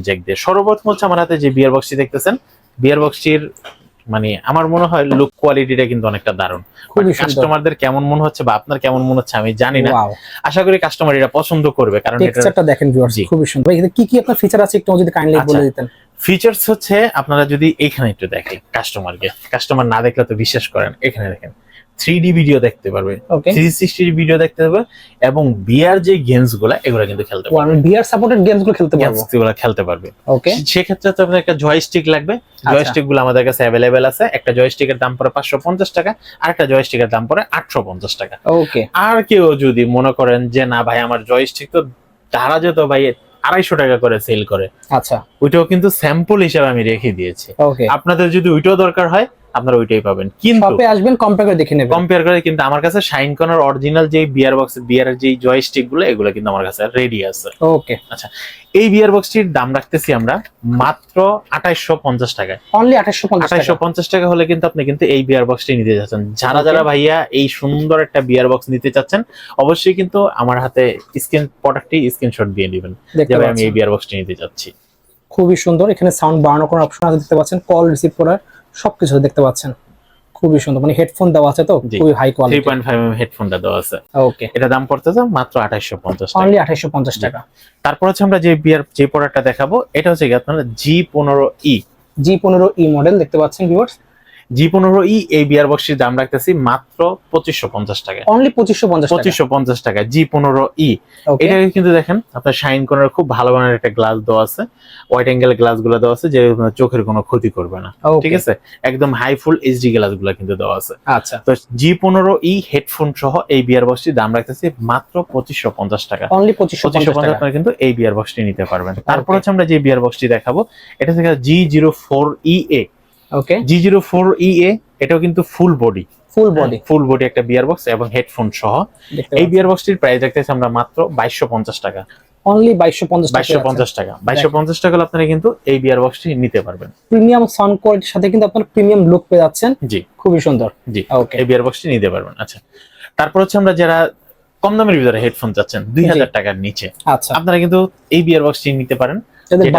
Jack দিয়ে। সর্বপ্রথম হচ্ছে আমার হাতে যে বিয়ার বক্সটি দেখতেছেন, বিয়ার বক্সটির মানে আমার মনে হয় লুক কোয়ালিটিটা কিন্তু অনেকটা দারুণ। কাস্টমারদের কেমন মনে হচ্ছে বা আপনার কেমন মনে হচ্ছে আমি জানি না, আশা করি কাস্টমার এটা পছন্দ করবে, কারণ টেক্সচারটা দেখেন ভিউয়ার্স, খুবই সুন্দর। এখানে কি কি আপনার ফিচার আছে একটু যদি কাইন্ডলি বলে দিতেন। ফিচারস হচ্ছে আপনারা যদি এখানে একটু দেখেন, কাস্টমার না দেখলে তো বিশ্বাস করেন, এখানে দেখেন 3D ভিডিও দেখতে পারবে, 360 ভিডিও দেখতে পারবে, এবং বিআর যে গেমস গুলা এগুলো কিন্তু খেলতে পারবে। বিআর সাপোর্টেড গেমস গুলো খেলতে পারবে। সেক্ষেত্রে তো আপনার একটা জয়স্টিক লাগবে। জয়স্টিক গুলো আমাদের কাছে অ্যাভেলেবেল আছে। একটা জয়স্টিকের দাম পড়ে 550 টাকা, আর একটা জয়স্টিকের দাম পড়ে 850 টাকা। আর কেউ যদি মনে করেন যে না ভাই আমার জয়স্টিক তো তারা যেত ভাই 250 টাকা করে সেল করে, আচ্ছা ওইটাও কিন্তু স্যাম্পল হিসেবে আমি রেখে দিয়েছি। আপনাদের যদি ওইটাও দরকার হয় আপনারা ওইটাই পাবেন, কিন্তু শপে আসবেন কম্পেয়ার করে দেখে নেবেন। কম্পেয়ার করে কিন্তু আমার কাছে শাইন কর্নার অরিজিনাল যে বিয়ার বক্স, বিয়ারের যে জয়স্টিক গুলো এগুলো কিন্তু আমার কাছে রেডি আছে। ওকে আচ্ছা, এই বিয়ার বক্সটির দাম রাখতেছি আমরা মাত্র 2850 টাকায়। অনলি 2850 টাকা হলে কিন্তু আপনি কিন্তু এই বিয়ার বক্সটি নিতে যাচ্ছেন। যারা ভাইয়া এই সুন্দর একটা বিয়ার বক্স নিতে চাচ্ছেন অবশ্যই কিন্তু আমার হাতে স্ক্রিনশট দিয়ে নেবেন যে ভাই আমি এই বিয়ার বক্সটি নিতে যাচ্ছি। খুবই সুন্দর। এখানে সাউন্ড বাড়ানো করার অপশন আছে, দেখতে পাচ্ছেন, কল রিসিভ করার সবকিছু দেখতে পাচ্ছেন। খুবই সুন্দর, মানে হেডফোন দেওয়া আছে তো খুবই হাই কোয়ালিটি। 3.5 mm হেডফোনটা দেওয়া আছে। ওকে, এটা দাম পড়তেছে মাত্র 2850 টাকা, অনলি 2850 টাকা। তারপর হচ্ছে আমরা যে প্রোডাক্টটা দেখাবো এটা হচ্ছে কি আপনারা G15E মডেল দেখতে পাচ্ছেন ভিউয়ার্স। G15E এই বিয়ার বক্সটির দাম রাখতেছি মাত্র 2550 টাকা, অনলি 2550 টাকা। G15E এটা কিন্তু দেখেন আপনার শাইন কর্নার খুব ভালো মানের একটা গ্লাস দেওয়া আছে, ওয়াইড অ্যাঙ্গেল গ্লাস গুলো দেওয়া আছে, যে চোখের কোনো ক্ষতি করবে না, ঠিক আছে। একদম হাই ফুল এইচডি গ্লাস গুলো কিন্তু দেওয়া আছে। আচ্ছা, তো G15E হেডফোন সহ এই বিয়ার বক্সটির দাম রাখতেছি মাত্র 2550 টাকা, অনলি 2550 টাকা কিন্তু এই বিয়ার বক্সটি নিতে পারবেন। তারপর হচ্ছে আমরা যে বিয়ার বক্সটি দেখাবো এটা হচ্ছে G04EA। ওকে, G04EA এটাও কিন্তু ফুল বডি একটা বিয়ার বক্স এবং হেডফোন সহ। এই বিয়ার বক্সটির প্রাইস রাখতেছি আমরা মাত্র 2250 টাকা, অনলি 2250 টাকা। 2250 টাকা হলে আপনারা কিন্তু এই বিয়ার বক্সটি নিতে পারবেন। প্রিমিয়াম সাউন্ড কোয়ালিটির সাথে কিন্তু আপনারা প্রিমিয়াম লুক পেয়ে যাচ্ছেন। জি, খুবই সুন্দর। জি, ওকে, এই বিয়ার বক্সটি নিতে পারবেন। আচ্ছা, তারপর হচ্ছে আমরা যারা কম দামের ভিতরে হেডফোন চাচ্ছেন 2000 টাকার নিচে, আচ্ছা, আপনারা কিন্তু এই বিয়ার বক্সটি নিতে পারেন। যাদের